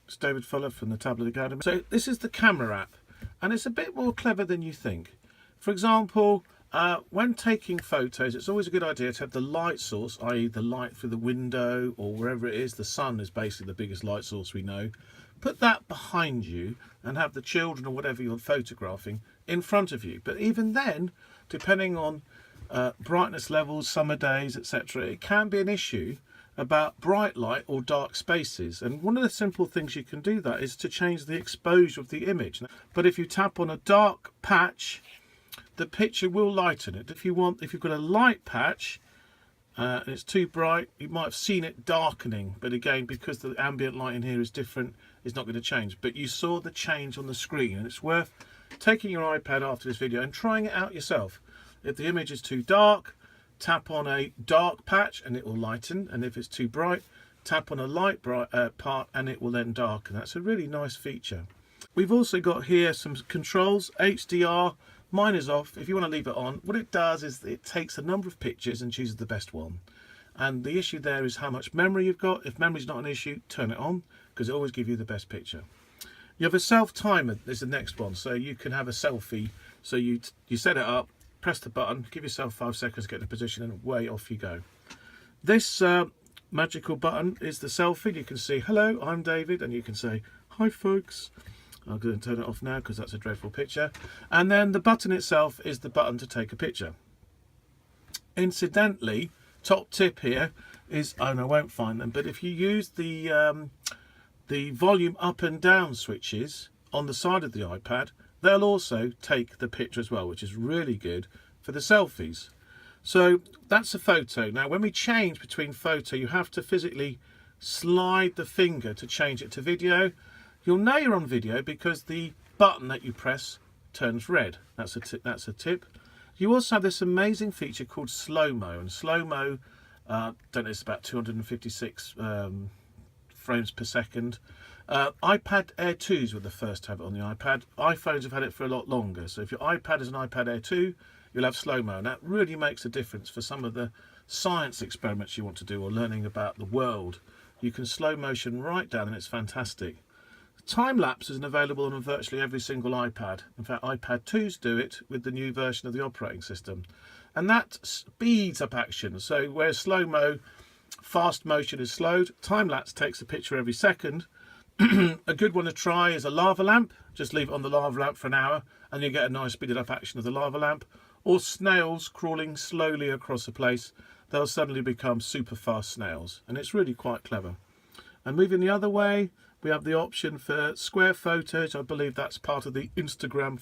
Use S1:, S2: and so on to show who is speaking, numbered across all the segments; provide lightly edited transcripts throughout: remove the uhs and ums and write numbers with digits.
S1: It's David Fuller from the Tablet Academy. So this is the camera app, and it's a bit more clever than you think. For example, when taking photos, it's always a good idea to have the light source, i.e. the light through the window or wherever it is. The sun is basically the biggest light source we know. Put that behind you and have the children or whatever you're photographing in front of you. But even then, depending on brightness levels, summer days, etc., it can be an issue about bright light or dark spaces. And one of the simple things you can do that is to change the exposure of the image. But if you tap on a dark patch, the picture will lighten it. If you've got a light patch and it's too bright, you might have seen it darkening, but again, because the ambient light in here is different, it's not going to change. But you saw the change on the screen, and it's worth taking your iPad after this video and trying it out yourself. If the image is too dark, tap on a dark patch and it will lighten, and if it's too bright, tap on a light part and it will then darken. That's a really nice feature. We've also got here some controls. HDR, mine is off. If you want to leave it on, what it does is it takes a number of pictures and chooses the best one. And the issue there is how much memory you've got. If memory's not an issue, turn it on, because it always gives you the best picture. You have a self timer, is the next one. So you can have a selfie. So you set it up, press the button, give yourself 5 seconds to get in position, and away off you go. This magical button is the selfie. You can see, hello, I'm David, and you can say, hi folks. I'm going to turn it off now because that's a dreadful picture. And then the button itself is the button to take a picture. Incidentally, top tip here is, and I won't find them, but if you use the volume up and down switches on the side of the iPad, they'll also take the picture as well, which is really good for the selfies. So that's a photo. Now, when we change between photo, you have to physically slide the finger to change it to video. You'll know you're on video because the button that you press turns red. That's a tip. You also have this amazing feature called slow-mo, and slow-mo, don't know, it's about 256 frames per second. iPad Air 2s were the first to have it on the iPad. iPhones have had it for a lot longer. So if your iPad is an iPad Air 2, you'll have slow-mo, and that really makes a difference for some of the science experiments you want to do or learning about the world. You can slow motion right down, and it's fantastic. Time-lapse isn't available on virtually every single iPad. In fact, iPad 2s do it with the new version of the operating system. And that speeds up action. So where slow-mo, fast motion is slowed, time-lapse takes a picture every second. A good one to try is a lava lamp. Just leave it on the lava lamp for an hour and you get a nice speeded up action of the lava lamp. Or snails crawling slowly across a place. They'll suddenly become super fast snails. And it's really quite clever. And moving the other way, we have the option for square photos. I believe that's part of the Instagram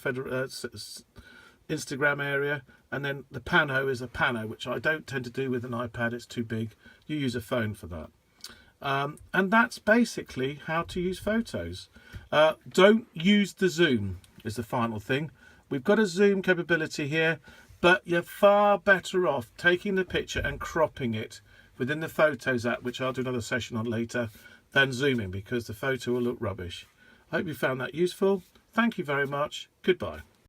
S1: area. And then the pano is a pano, which I don't tend to do with an iPad. It's too big. You use a phone for that. And that's basically how to use photos. Don't use the zoom is the final thing. We've got a zoom capability here, but you're far better off taking the picture and cropping it within the Photos app, which I'll do another session on later, than zooming, because the photo will look rubbish. I hope you found that useful. Thank you very much. Goodbye.